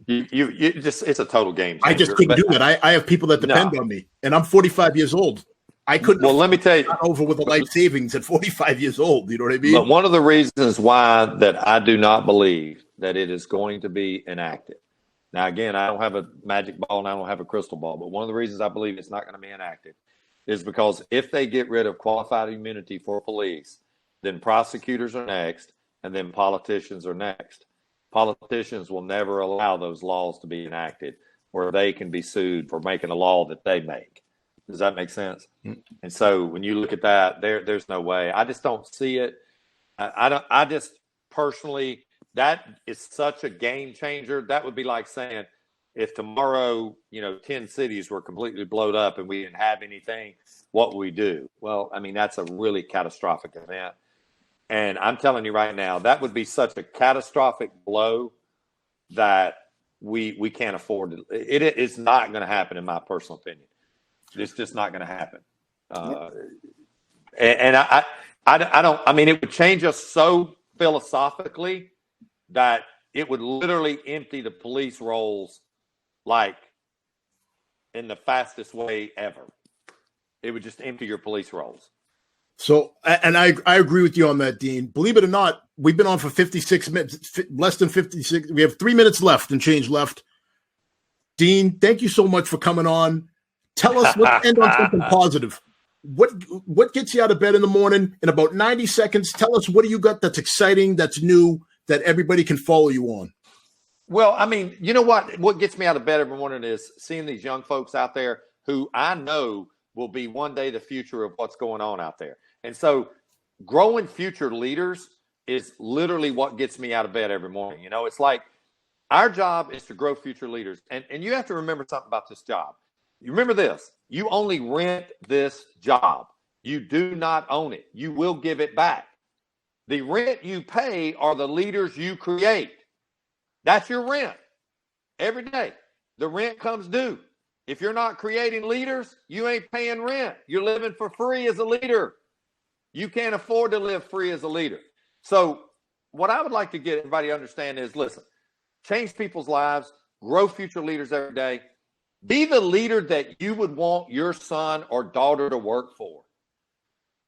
it's a total game changer. I just couldn't do that. I have people that depend on me, and I'm 45 years old. I couldn't. Well, let me tell you, over with a life savings at 45 years old. You know what I mean? But one of the reasons why that I do not believe that it is going to be enacted. Now, again, I don't have a magic ball and I don't have a crystal ball, but one of the reasons I believe it's not going to be enacted is because if they get rid of qualified immunity for police, then prosecutors are next, and then politicians are next. Politicians will never allow those laws to be enacted where they can be sued for making a law that they make. Does that make sense? Mm-hmm. And so when you look at that, there's no way. I just don't see it. I just personally, that is such a game changer. That would be like saying if tomorrow, 10 cities were completely blown up and we didn't have anything, what would we do? Well, I mean, that's a really catastrophic event. And I'm telling you right now, that would be such a catastrophic blow that we can't afford to. It's not going to happen, in my personal opinion. It's just not going to happen. And I don't. I mean, it would change us so philosophically that it would literally empty the police rolls like in the fastest way ever. It would just empty your police rolls. So, and I agree with you on that, Dean. Believe it or not, we've been on for 56 minutes, less than 56. We have 3 minutes left and change left. Dean, thank you so much for coming on. Tell us, let's end on something positive. What gets you out of bed in the morning? In about 90 seconds, tell us, what do you got that's exciting, that's new, that everybody can follow you on? Well, I mean, you know what gets me out of bed every morning is seeing these young folks out there who I know will be one day the future of what's going on out there. And so growing future leaders is literally what gets me out of bed every morning. It's like our job is to grow future leaders. And you have to remember something about this job. You remember this, you only rent this job. You do not own it. You will give it back. The rent you pay are the leaders you create. That's your rent every day. The rent comes due. If you're not creating leaders, you ain't paying rent. You're living for free as a leader. You can't afford to live free as a leader. So what I would like to get everybody to understand is, listen, change people's lives, grow future leaders every day. Be the leader that you would want your son or daughter to work for.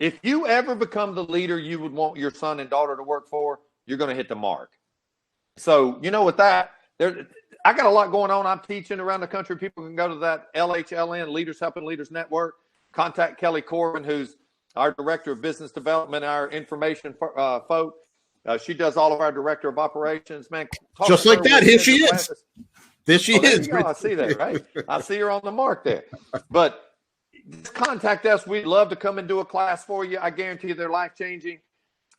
If you ever become the leader you would want your son and daughter to work for, you're going to hit the mark. So, with that, I got a lot going on. I'm teaching around the country. People can go to that LHLN, Leaders Helping Leaders Network. Contact Kelly Corbin, who's our Director of Business Development, our information folk. She does all of our Director of Operations. Man, just like that, here she is. There she is. I see that, right? I see her on the mark there. But just contact us. We'd love to come and do a class for you. I guarantee you they're life-changing.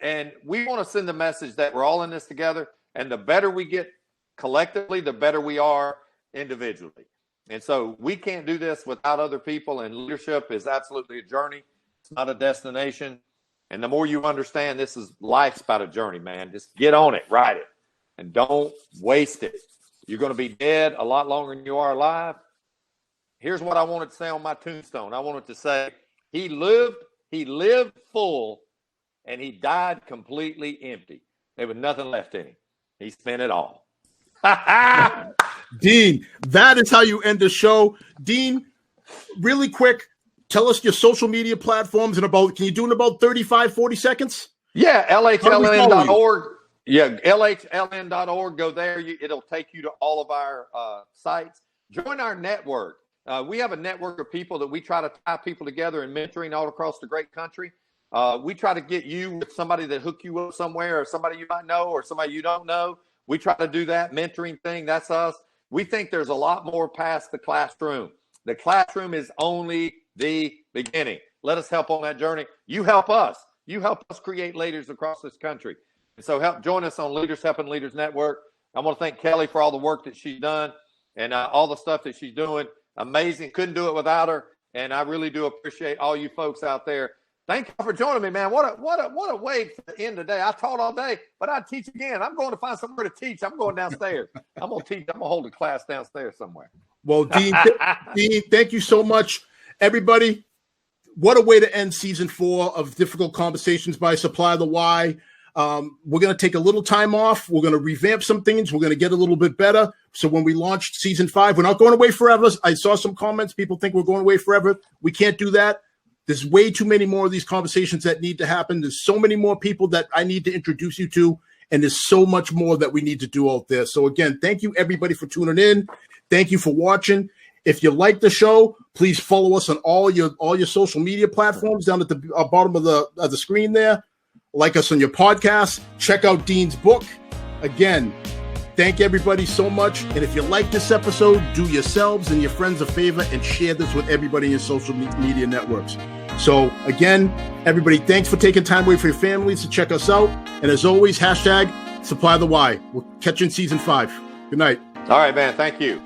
And we want to send the message that we're all in this together. And the better we get collectively, the better we are individually. And so we can't do this without other people. And leadership is absolutely a journey. It's not a destination. And the more you understand, life's about a journey, man. Just get on it, ride it, and don't waste it. You're going to be dead a lot longer than you are alive. Here's what I wanted to say on my tombstone. I wanted to say, he lived full, and he died completely empty. There was nothing left in him. He spent it all. Dean, that is how you end the show. Dean, really quick, tell us your social media platforms can you do it in about 35, 40 seconds? Yeah, LHLN.org. Yeah, LHLN.org. Go there. It'll take you to all of our sites. Join our network. We have a network of people that we try to tie people together and mentoring all across the great country. We try to get you with somebody that hook you up somewhere, or somebody you might know, or somebody you don't know. We try to do that mentoring thing. That's us. We think there's a lot more past the classroom. The classroom is only the beginning. Let us help on that journey. You help us. You help us create leaders across this country. And so join us on Leaders Helping Leaders Network. I want to thank Kelly for all the work that she's done and all the stuff that she's doing. Amazing. Couldn't do it without her. And I really do appreciate all you folks out there. Thank you for joining me, man. What a way to end the day. I taught all day, but I'd teach again. I'm going to find somewhere to teach. I'm going downstairs. I'm going to teach. I'm going to hold a class downstairs somewhere. Well, Dean, thank you so much. Everybody, what a way to end season 4 of Difficult Conversations by Supply the Why. We're going to take a little time off. We're going to revamp some things. We're going to get a little bit better. So when we launch season 5, we're not going away forever. I saw some comments. People think we're going away forever. We can't do that. There's way too many more of these conversations that need to happen. There's so many more people that I need to introduce you to, and there's so much more that we need to do out there. So again, thank you everybody for tuning in. Thank you for watching. If you like the show, please follow us on all your social media platforms down at the bottom of the screen there. Like us on your podcast. Check out Dean's book. Again, thank everybody so much. And if you like this episode, do yourselves and your friends a favor and share this with everybody in your social media networks. So again, everybody, thanks for taking time away from your families to check us out. And as always, #Supply the Why. We'll catch you in season 5. Good night. All right, man. Thank you.